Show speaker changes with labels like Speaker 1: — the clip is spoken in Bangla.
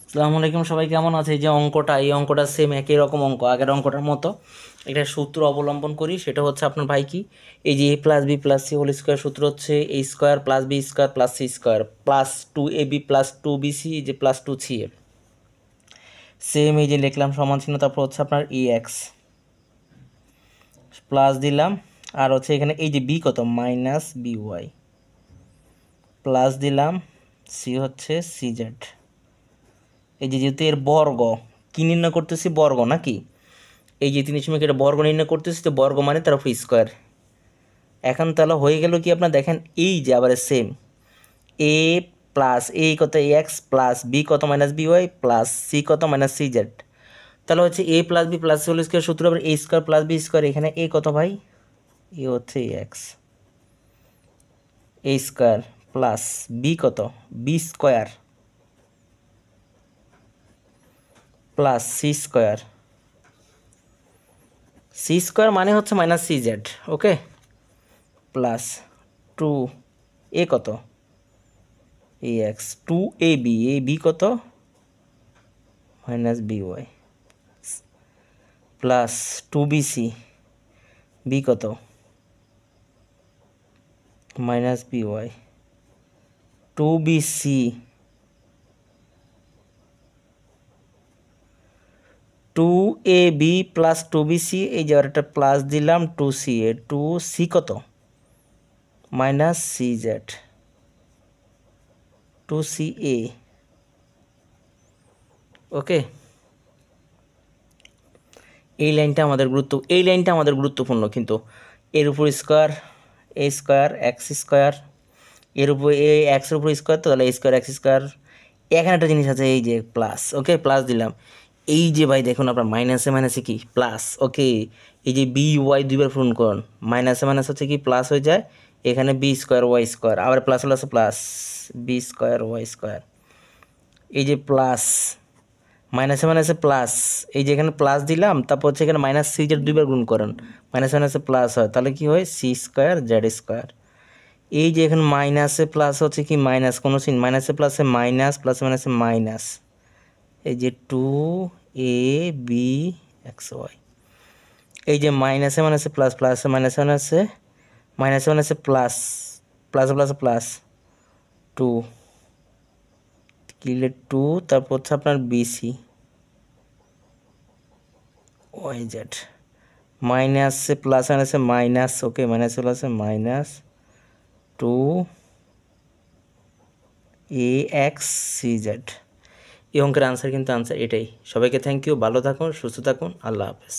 Speaker 1: আসসালামু আলাইকুম, সবাই কেমন আছে? এই যে অঙ্কটা, এই অঙ্কটা সেম একই রকম অঙ্ক, আগের অঙ্কটার মতো। একটা সূত্র অবলম্বন করি, সেটা হচ্ছে আপনার ভাই কি, এই যে A plus B plus C whole square সূত্র হচ্ছে A square plus B square plus C square plus 2ab plus 2bc, এই যে প্লাস 2c। সেম এই যে লিখলাম সমান চিহ্ন, তারপর হচ্ছে আপনার ex প্লাস দিলাম, আর হচ্ছে এখানে এই যে বি কত মাইনাস by প্লাস দিলাম, সি হচ্ছে cz। এই যে যেহেতু এর বর্গ, কি নির্ণয় করতেছি? বর্গ নাকি? এই যে 3 এটা বর্গ নির্ণয় করতেছি, তো বর্গ মানে তার উপর স্কোয়ার। এখন তাহলে হয়ে গেল কি, আপনার দেখেন এই যে আবার সেম এ প্লাস এ কত এক্স প্লাস বি কত minus B Y plus C কত মাইনাস সি জেড। তাহলে হচ্ছে A plus B plus C whole square সূত্র আবার A square plus B square. এখানে এ কত ভাই? এ হচ্ছে X, A square plus B কত B square plus C square, C square মানে হচ্ছে minus C Z. Okay, plus 2 A কত A X, 2ab, A B কত minus B Y plus 2bc, B কত minus B Y, 2bc 2ab plus 2bc, এই যে একটা প্লাস দিলাম 2ca, 2c কত মাইনাস cz, 2ca। ওকে, এই লাইনটা আমাদের গুরুত্বপূর্ণ কিন্তু। এর উপর স্কোয়ার এ স্কোয়ার এক্স স্কোয়ার, এর উপর এ এক্সের উপর স্কোয়ার, তো তাহলে এ স্কোয়ার এক্স স্কোয়ার। এখানে একটা জিনিস আছে, এই যে প্লাস। ওকে, প্লাস দিলাম। এই যে ভাই দেখুন আপনার মাইনাসে মাইনাসে কি প্লাস। ওকে, এই যে বি ওয়াই দুইবার পূরণ করুন, মাইনাসে মাইনাস হচ্ছে কি প্লাস হয়ে যায়। এখানে বি স্কোয়ার ওয়াই স্কোয়ার, আবার প্লাস হলে আছে plus B square Y square. এই যে প্লাস মাইনাসে মাইনাসে প্লাস, এই যে এখানে প্লাস দিলাম, তারপর হচ্ছে এখানে মাইনাস সি জেড দুইবার গুণ করেন, মাইনাসে মাইনাসে প্লাস হয়, তাহলে কি হয় সি স্কোয়ার জেড স্কোয়ার। এই যে এখানে মাইনাসে প্লাস হচ্ছে কি মাইনাস, কোনো চিন মাইনাসে প্লাসে মাইনাস, প্লাসে মাইনাসে মাইনাস। এই যে 2ab(x(y), এই যে মাইনাসে মাইনাসে প্লাস, প্লাসে মাইনাসে মাইনাসে মাইনাসে মাইনাসে প্লাস, প্লাসে প্লাসে প্লাস 2 কিলে 2, তারপর হচ্ছে আপনার বিসি ওয়াই জেড, মাইনাসে প্লাস মাইনাসে মাইনাস। ওকে, মাইনাসে প্লাসে মাইনাস 2ax(cz). এই অঙ্কের আনসার কিন্তু আনসার এটাই। সবাইকে থ্যাংক ইউ, ভালো থাকুন, সুস্থ থাকুন, আল্লাহ হাফেজ।